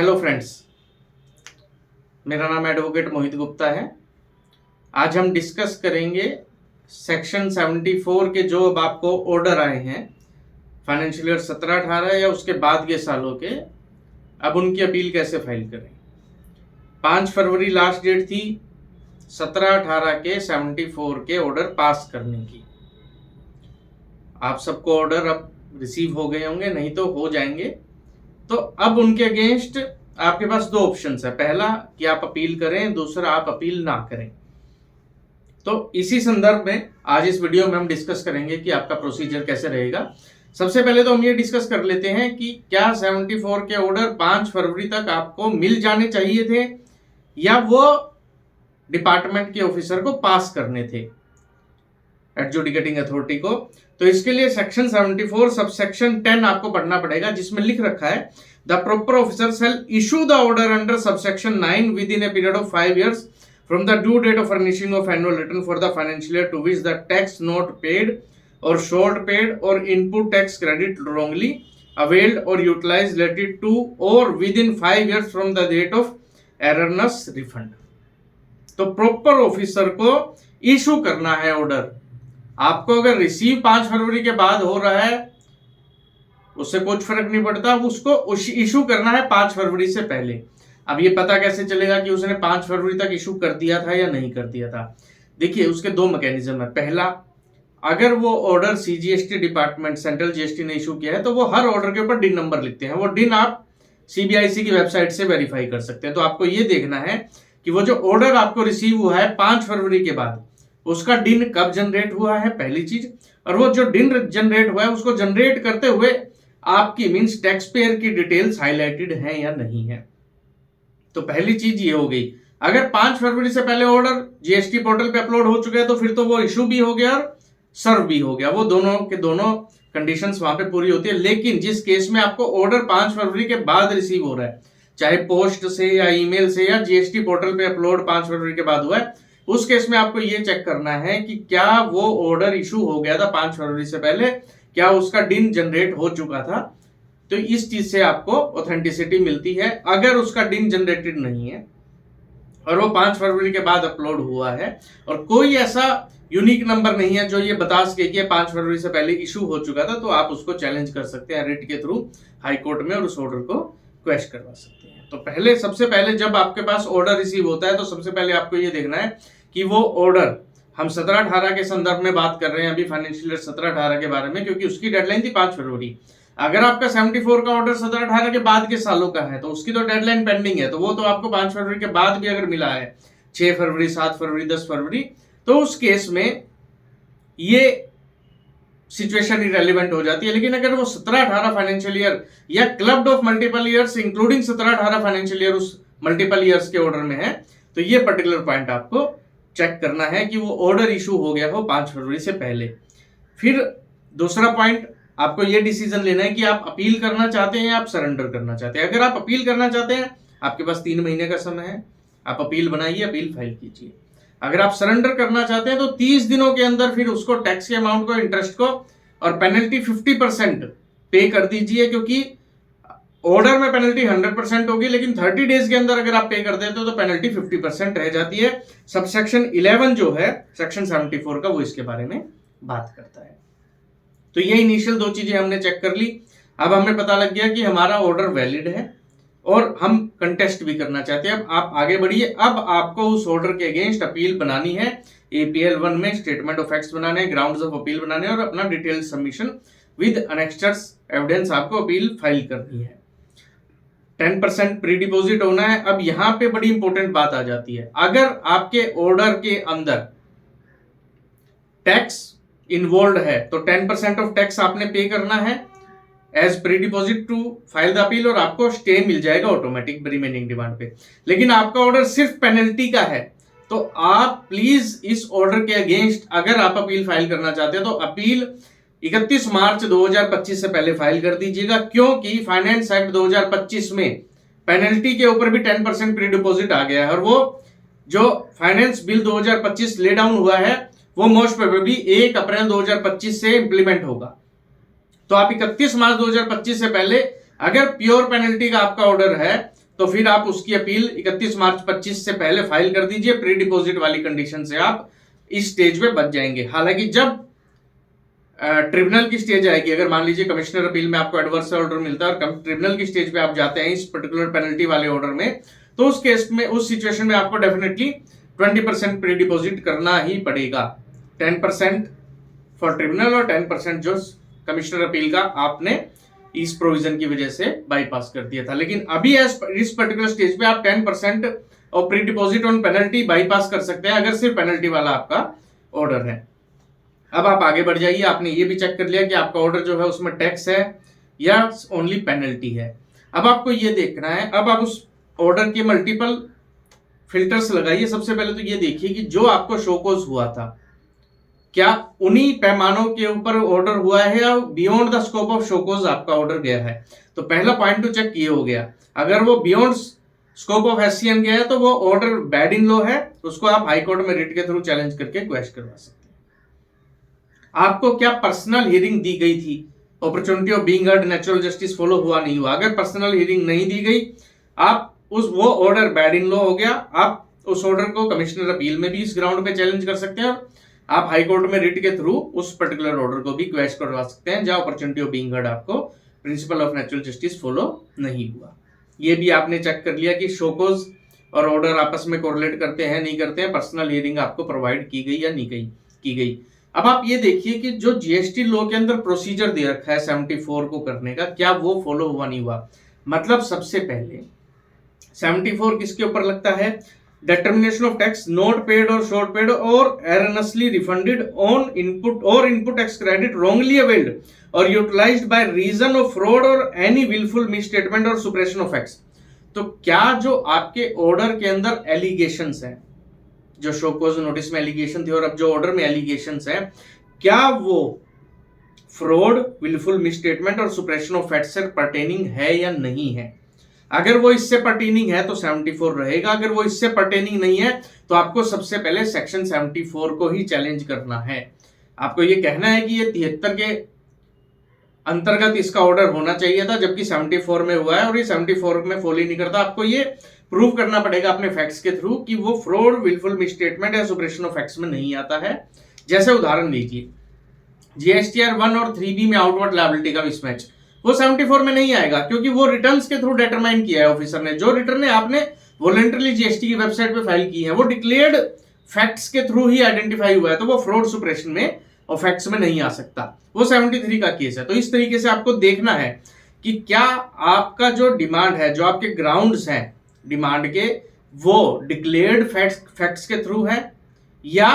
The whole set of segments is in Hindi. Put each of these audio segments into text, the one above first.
हेलो फ्रेंड्स, मेरा नाम एडवोकेट मोहित गुप्ता है। आज हम डिस्कस करेंगे सेक्शन 74 के जो अब आपको ऑर्डर आए हैं फाइनेंशियल ईयर 17-18 या उसके बाद के सालों के, अब उनकी अपील कैसे फाइल करें। 5 फरवरी लास्ट डेट थी 17-18 के 74 के ऑर्डर पास करने की। आप सबको ऑर्डर अब रिसीव हो गए होंगे, नहीं तो हो जाएंगे। तो अब उनके अगेंस्ट आपके पास दो ऑप्शंस है, पहला कि आप अपील करें, दूसरा आप अपील ना करें। तो इसी संदर्भ में आज इस वीडियो में हम डिस्कस करेंगे कि आपका प्रोसीजर कैसे रहेगा। सबसे पहले तो हम ये डिस्कस कर लेते हैं कि क्या 74 के ऑर्डर 5 फरवरी तक आपको मिल जाने चाहिए थे या वो डिपार्टमेंट के ऑफिसर को पास करने थे, एडजुडिकेटिंग अथॉरिटी को। तो इसके लिए सेक्शन 74 सबसेक्शन 10 आपको पढ़ना पड़ेगा, जिसमें लिख रखा है the proper officer shall issue the order under subsection 9 within a period of 5 years from the due date of furnishing of annual return for the financial year to which the tax not paid or short paid or input tax credit wrongly availed or utilise related to or within 5 years from the date of erroneous refund. तो प्रॉपर ऑफिसर को इशू करना है ऑर्डर। आपको अगर रिसीव 5 फरवरी के बाद हो रहा है उससे कुछ फर्क नहीं पड़ता, उसको इशू करना है 5 फरवरी से पहले। अब ये पता कैसे चलेगा कि उसने 5 फरवरी तक इशू कर दिया था या नहीं कर दिया था। देखिए, उसके दो मैकेनिज्म है। पहला, अगर वो order CGST department central GST ने इशू किया है तो वो हर ऑर्डर के ऊपर डिन नंबर लिखते हैं। वो डिन आप सीबीआईसी की वेबसाइट से वेरीफाई कर सकते हैं। तो आपको ये देखना है कि वो जो ऑर्डर आपको रिसीव हुआ है 5 फरवरी के बाद, उसका डिन कब जनरेट हुआ है, पहली चीज। और वो जो डिन जनरेट हुआ है उसको जनरेट करते हुए आपकी मींस टैक्स पेयर की डिटेल्स हाईलाइटेड है या नहीं है। तो पहली चीज ये हो गई। अगर 5 फरवरी से पहले ऑर्डर जीएसटी पोर्टल पे अपलोड हो चुका है तो फिर तो वो इशू भी हो गया और सर्व भी हो गया। वो दोनों के दोनों कंडीशंस वहां पे पूरी होती है। लेकिन जिस केस में आपको ऑर्डर 5 फरवरी के बाद रिसीव हो रहा है, चाहे पोस्ट से या ईमेल से या जीएसटी पोर्टल पे अपलोड 5 फरवरी के बाद हुआ है, उस केस में आपको ये चेक करना है कि क्या वो ऑर्डर इशू हो गया था 5 फरवरी से पहले, क्या उसका डिन जनरेट हो चुका था। तो इस चीज से आपको ऑथेंटिसिटी मिलती है। अगर उसका डिन जनरेटेड नहीं है और वो 5 फरवरी के बाद अपलोड हुआ है और कोई ऐसा यूनिक नंबर नहीं है जो ये बता सके कि 5 फरवरी से पहले इशू हो चुका था, तो आप उसको चैलेंज कर सकते हैं रिट के थ्रू हाई कोर्ट में और उस ऑर्डर को क्वेश्चन करवा सकते हैं। तो सबसे पहले जब आपके पास ऑर्डर रिसीव होता है तो सबसे पहले आपको ये देखना है कि वो ऑर्डर, हम 17-18 के संदर्भ में बात कर रहे हैं अभी फाइनेंशियल ईयर 17-18 के बारे में, क्योंकि उसकी डेडलाइन थी 5 फरवरी। अगर आपका 74 का ऑर्डर 17-18 के बाद के सालों का है तो उसकी तो डेडलाइन पेंडिंग है, तो वो तो आपको 5 फरवरी के बाद भी अगर मिला है, 6 फरवरी, 7 फरवरी, 10 फरवरी, तो उस केस में ये सिचुएशन इरेलीवेंट हो जाती है। लेकिन अगर वो 17-18 फाइनेंशियल ईयर या clubbed of multiple years including 17-18 financial year उस मल्टीपल ईयर्स के ऑर्डर में है, तो ये पर्टिकुलर पॉइंट आपको चेक करना है कि वो ऑर्डर इशू हो गया हो 5 फरवरी से पहले। फिर दूसरा पॉइंट, आपको ये डिसीजन लेना है कि आप अपील करना चाहते हैं या आप सरेंडर करना चाहते हैं। अगर आप अपील करना चाहते हैं, आपके पास 3 महीने का समय है, आप अपील बनाइए, अपील फाइल कीजिए। अगर आप सरेंडर करना चाहते हैं तो 30 दिनों के अंदर फिर उसको टैक्स के अमाउंट को, इंटरेस्ट को और पेनल्टी 50% पे कर दीजिए, क्योंकि ऑर्डर में पेनल्टी 100% होगी, लेकिन 30 डेज के अंदर अगर आप पे कर देते हो तो पेनल्टी 50% रह जाती है। सबसेक्शन 11 जो है सेक्शन 74 का, वो इसके बारे में बात करता है। तो ये इनिशियल 2 चीजें हमने चेक कर ली। अब हमें पता लग गया कि हमारा ऑर्डर वैलिड है और हम कंटेस्ट भी करना चाहते हैं। अब आप आगे बढ़िए। अब आपको उस ऑर्डर के अगेंस्ट अपील बनानी है। APL 1 में स्टेटमेंट ऑफ फैक्ट्स बनाने हैं, ग्राउंड्स ऑफ अपील बनाने हैं और अपना डिटेल सबमिशन विद अनेक्स्टर्स एविडेंस आपको अपील फाइल करनी है। 10% प्री डिपोजिट होना है। अब यहां पे बड़ी इंपॉर्टेंट बात आ जाती है, अगर आपके ऑर्डर के अंदर टैक्स इन्वॉल्व है तो 10% ऑफ टैक्स आपने पे करना है as pre deposit to file the appeal, और आपको स्टे मिल जाएगा ऑटोमेटिक रिमेनिंग डिमांड पे। लेकिन आपका ऑर्डर सिर्फ पेनल्टी का है तो आप प्लीज इस ऑर्डर के अगेंस्ट अगर आप अपील फाइल करना चाहते हैं तो अपील 31 मार्च 2025 से पहले फाइल कर दीजिएगा, क्योंकि फाइनेंस एक्ट 2025 में पेनल्टी के ऊपर भी 10% प्री डिपोजिट आ गया है और वो जो फाइनेंस बिल 2025 ले डाउन हुआ है वो मोस्ट प्रोबेबली 1 अप्रैल 2025 से इंप्लीमेंट होगा। तो आप 31 मार्च 2025 से पहले अगर प्योर पेनल्टी का आपका ऑर्डर है तो फिर आप उसकी अपील 31 मार्च 25 से पहले फाइल कर दीजिए। प्री डिपॉजिट वाली कंडीशन से आप इस स्टेज पे बच जाएंगे। हालांकि जब ट्रिब्यूनल की स्टेज आएगी, अगर मान लीजिए कमिश्नर अपील में आपको एडवर्स ऑर्डर मिलता है और ट्रिब्यूनल की स्टेज पे आप जाते हैं इस पर्टिकुलर पेनल्टी वाले ऑर्डर में, तो उस केस में, उस सिचुएशन में आपको डेफिनेटली 20% प्री डिपॉजिट करना ही पड़ेगा। 10% फॉर ट्रिब्यूनल और 10% जो कमिश्नर अपील का आपने इस प्रोविजन की वजह से बाईपास कर दिया था। लेकिन अभी इस पर्टिकुलर स्टेज पे आप 10% और pre deposit on penalty bypass कर सकते हैं अगर सिर्फ पेनल्टी वाला आपका ऑर्डर है। अब आप आगे बढ़ जाइए। आपने ये भी चेक कर लिया कि आपका ऑर्डर जो है उसमें टैक्स है या ओनली पेनल्टी है। अब आपको ये देखना है, अब आप उस ऑर्डर के मल्टीपल फिल्टर्स लगाइए। सबसे पहले तो ये देखिए कि जो आपको शोकॉज हुआ था, क्या उन्हीं पैमानों के ऊपर ऑर्डर हुआ है या beyond the scope of show cause आपका ऑर्डर गया है। तो पहला पॉइंट टू चेक ये हो गया। अगर वो बियॉन्ड स्कोप ऑफ एससीएन गया है तो वो ऑर्डर बैड इन लॉ है, उसको आप हाई कोर्ट में रिट के थ्रू चैलेंज करके क्वेश्चन करवा सकते हैं। आपको क्या पर्सनल हियरिंग दी गई थी, opportunity of being heard, natural justice follow हुआ नहीं हुआ। अगर पर्सनल हियरिंग नहीं दी गई, आप वो ऑर्डर बैड इन लॉ हो गया। आप उस ऑर्डर को कमिश्नर अपील में भी इस ग्राउंड पे चैलेंज कर सकते हैं और आप हाई कोर्ट में रिट के थ्रू उस पर्टिकुलर ऑर्डर को भी क्वेश्चन करवा सकते हैं जहां अपॉर्चुनिटी ऑफ बीइंग हर्ड आपको principle of natural justice follow नहीं हुआ। ये भी आपने चेक कर लिया कि शोकॉज और ऑर्डर आपस में कोरिलेट करते हैं नहीं करते हैं, पर्सनल हियरिंग आपको प्रोवाइड की गई या नहीं की गई। अब आप ये देखिए कि जो जीएसटी लॉ के अंदर प्रोसीजर दे रखा है 74 को करने का, क्या वो फॉलो हुआ नहीं हुआ। मतलब सबसे पहले 74 किसके ऊपर लगता है, determination of tax not paid or short paid or erroneously refunded on input or input tax credit wrongly availed or utilized by reason of fraud or any willful misstatement or suppression of facts। तो क्या जो आपके ऑर्डर के अंदर एलिगेशंस हैं, जो शोकॉज नोटिस में एलिगेशन थे और अब जो ऑर्डर में एलिगेशंस हैं, क्या वो फ्रॉड, विलफुल मिसस्टेटमेंट और सुप्रेशन ऑफ फैक्ट्स से पर्टेनिंग है या नहीं है। अगर वो इससे पर्टेनिंग है तो 74 रहेगा, अगर वो इससे पर्टेनिंग नहीं है तो आपको सबसे पहले सेक्शन 74 को ही चैलेंज करना है। आपको ये कहना है कि ये 73 के अंतर्गत इसका ऑर्डर होना चाहिए था जबकि 74 में हुआ है और ये 74 में फॉलो ही नहीं करता। आपको ये प्रूव करना पड़ेगा अपने फैक्ट्स के थ्रू कि वो फ्रॉड, विलफुल मिसस्टेटमेंट या सुप्रेशन ऑफ फैक्ट्स में नहीं आता है। जैसे उदाहरण लीजिए, जीएसटीआर 1 और 3B में आउटवर्ड लायबिलिटी का मिसमैच, वो 74 में नहीं आएगा क्योंकि वो रिटर्न्स के थ्रू डिटरमाइन किया है ऑफिसर ने। जो रिटर्न आपने वॉलंटरली जीएसटी की वेबसाइट पे फाइल की है वो डिक्लेयर्ड फैक्ट्स के थ्रू ही आइडेंटिफाई हुआ है, तो वो फ्रॉड, सुप्रेशन में और फैक्ट्स में नहीं आ सकता। वो 73 का केस है। तो इस तरीके से आपको देखना है कि क्या आपका जो डिमांड है, जो आपके ग्राउंड्स हैं डिमांड के, वो डिक्लेयर्ड फैक्ट्स के थ्रू है या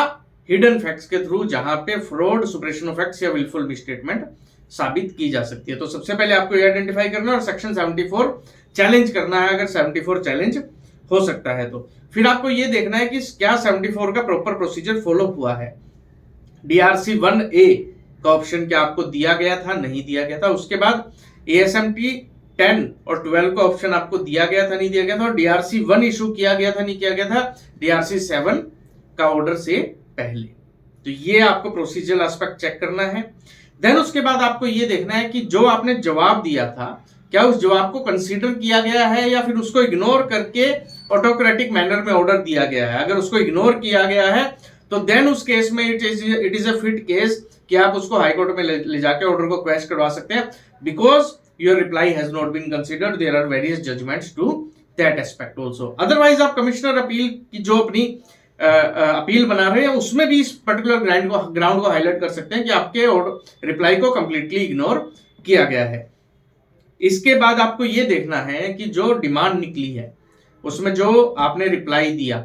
हिडन फैक्ट्स के थ्रू, जहां पे फ्रॉड, सुप्रेशन ऑफ फैक्ट्स या विलफुल मिसस्टेटमेंट साबित की जा सकती है। तो सबसे पहले आपको ये आइडेंटिफाई करना है और सेक्शन 74 चैलेंज करना है। अगर 74 चैलेंज हो सकता है तो फिर आपको ये देखना है कि क्या 74 का प्रॉपर प्रोसीजर फॉलो हुआ है। डीआरसी 1A का ऑप्शन क्या आपको दिया गया था, नहीं दिया गया था। उसके बाद एएसएमटी 10 और 12 का ऑप्शन आपको दिया गया था, नहीं दिया गया था। और डीआरसी 1 इशू किया गया था, नहीं किया गया था डीआरसी 7 का ऑर्डर से पहले। तो ये आपको प्रोसीजरल एस्पेक्ट चेक करना है। देन उसके बाद आपको ये देखना है कि जो आपने जवाब दिया था क्या उस जवाब को कंसीडर किया गया है या फिर उसको इग्नोर करके ऑटोक्रेटिक मैनर में ऑर्डर दिया गया है। अगर उसको इग्नोर किया गया है तो देन उस केस में it is a fit case कि आप उसको हाई कोर्ट में ले जाके ऑर्डर को क्वेश्चन करवा सकते हैं, because your reply has not been considered, there are various judgements to that aspect also. Otherwise आप कमिश्नर अपील की जो अपनी अपील बना रहे हैं उसमें भी इस पर्टिकुलर ग्राउंड को हाईलाइट कर सकते हैं कि आपके रिप्लाई को कंप्लीटली इग्नोर किया गया है। इसके बाद आपको यह देखना है कि जो डिमांड निकली है उसमें जो आपने रिप्लाई दिया,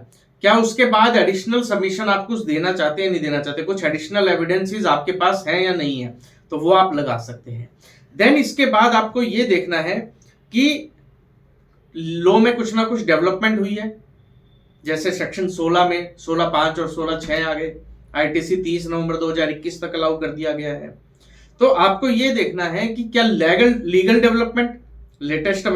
क्या उसके बाद एडिशनल सबमिशन आप कुछ देना चाहते हैं, नहीं देना चाहते, कुछ एडिशनल एविडेंसेस आपके पास है या नहीं है, तो वो आप लगा सकते हैं। देन इसके बाद आपको ये देखना है कि लॉ में कुछ ना कुछ डेवलपमेंट हुई है। जैसे सेक्शन 16 में 16(5) और 16(6) आ गए। आईटीसी 30 नवंबर 2021 तक अलाउ कर दिया गया है। तो आपको यह देखना है कि क्या legal development, latest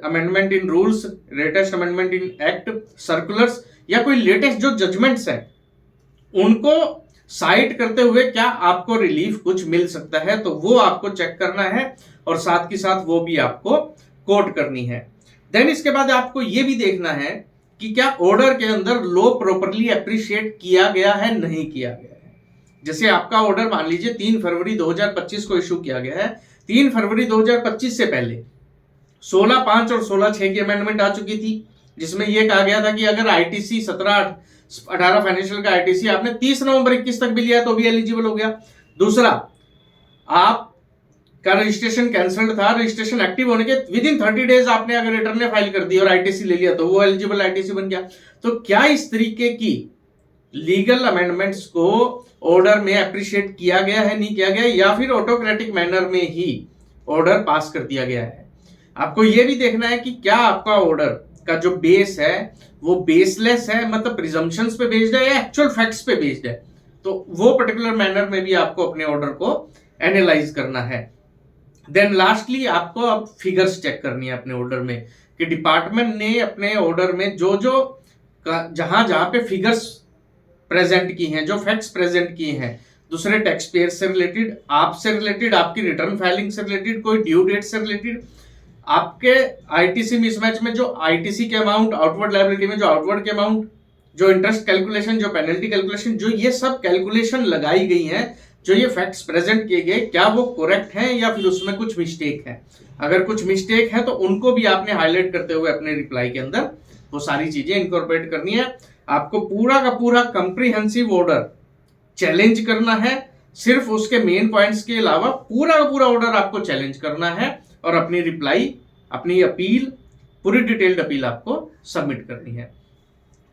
amendment in rules, latest amendment in act, circulars या कोई लेटेस्ट जो जजमेंट्स हैं उनको साइट करते हुए क्या आपको रिलीफ कुछ मिल सकता है, तो वो आपको चेक करना है और साथ ही साथ वो भी आपको कोट करनी है। देन इसके बाद आपको ये भी देखना है कि क्या ऑर्डर के अंदर लो प्रॉपरली एप्रिशिएट किया गया है, नहीं किया गया है। जैसे आपका ऑर्डर मान लीजिए 3 फरवरी 2025 को इशू किया गया है, 3 फरवरी 2025 से पहले 16/5 और 16/6 की अमेंडमेंट आ चुकी थी, जिसमें यह कहा गया था कि अगर आईटीसी 17/18 फाइनेंशियल का आईटीसी आपने 30 नवंबर 21 तक भी लिया तो भी एलिजिबल हो गया। दूसरा, आप का रजिस्ट्रेशन कैंसल्ड था, रजिस्ट्रेशन एक्टिव होने के विद इन 30 डेज आपने अगर रिटर्न फाइल कर दी और आईटीसी ले लिया तो वो एलिजिबल आईटीसी बन गया। तो क्या इस तरीके की लीगल अमेंडमेंट्स को ऑर्डर में अप्रिशिएट किया गया है, नहीं किया गया, या फिर ऑटोक्रेटिक मैनर में ही ऑर्डर पास कर दिया गया है। आपको यह भी देखना है कि क्या आपका ऑर्डर का जो बेस है वो बेसलेस है, मतलब प्रिजम्पशंस पे बेस्ड है या एक्चुअल फैक्ट्स पे बेस्ड है। तो वो पर्टिकुलर मैनर में भी आपको अपने ऑर्डर को एनालाइज करना है। देन लास्टली आपको अब फिगर्स चेक करनी है अपने ऑर्डर में कि डिपार्टमेंट ने अपने ऑर्डर में जो जहां पे फिगर्स प्रेजेंट की हैं, जो फैक्ट्स प्रेजेंट किए हैं, दूसरे टैक्स पेयर से रिलेटेड, आपसे रिलेटेड, आपकी रिटर्न फाइलिंग से रिलेटेड, कोई ड्यू डेट से रिलेटेड, आपके आईटीसी मिसमैच में जो आईटीसी के अमाउंट, आउटवर्ड लायबिलिटी में जो आउटवर्ड के अमाउंट, जो इंटरेस्ट कैलकुलेशन, जो पेनल्टी कैलकुलेशन, जो ये सब कैलकुलेशन लगाई गई है, जो ये फैक्ट्स प्रेजेंट किए गए, क्या वो करेक्ट हैं या फिर उसमें कुछ मिस्टेक है। अगर कुछ मिस्टेक है तो उनको भी आपने हाईलाइट करते हुए अपने रिप्लाई के अंदर वो सारी चीजें इनकॉर्पोरेट करनी है। आपको पूरा का पूरा कंप्रीहेंसिव ऑर्डर चैलेंज करना है, सिर्फ उसके मेन पॉइंट्स के अलावा पूरा का पूरा ऑर्डर आपको चैलेंज करना है और अपनी रिप्लाई, अपनी अपील, पूरी डिटेल्ड अपील आपको सबमिट करनी है।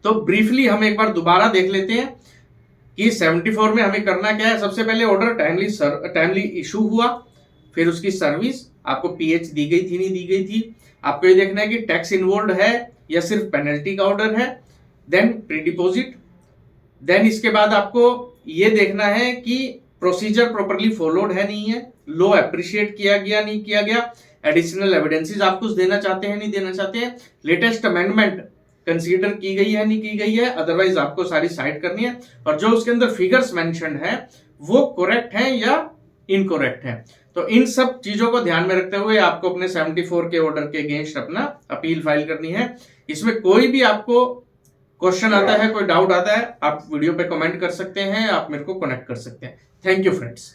तो ब्रीफली हम एक बार दोबारा देख लेते हैं कि 74 में हमें करना क्या है। सबसे पहले ऑर्डर टाइमली इशू हुआ, फिर उसकी सर्विस आपको पीएच दी गई थी, नहीं दी गई थी। आपको ये देखना है कि टैक्स इन्वॉल्व है या सिर्फ पेनल्टी का ऑर्डर है। Then pre deposit. देन इसके बाद आपको ये देखना है कि प्रोसीजर प्रॉपरली फॉलोड है, नहीं है, लो अप्रिशिएट किया गया, नहीं किया गया, एडिशनल एविडेंसेस आप कुछ देना चाहते हैं, नहीं देना चाहते हैं, लेटेस्ट अमेंडमेंट कंसीडर की गई है, नहीं की गई है, अदरवाइज आपको सारी साइड करनी है, और जो उसके अंदर फिगर्स मेंशन है वो करेक्ट है या इनकरेक्ट है। तो इन सब चीजों को ध्यान में रखते हुए आपको अपने 74 के ऑर्डर के अगेंस्ट अपना अपील फाइल करनी है। इसमें कोई भी आपको क्वेश्चन आता है, कोई डाउट आता है, आप वीडियो पे कमेंट कर सकते हैं, आप मेरे को कनेक्ट कर सकते हैं। Thank you friends.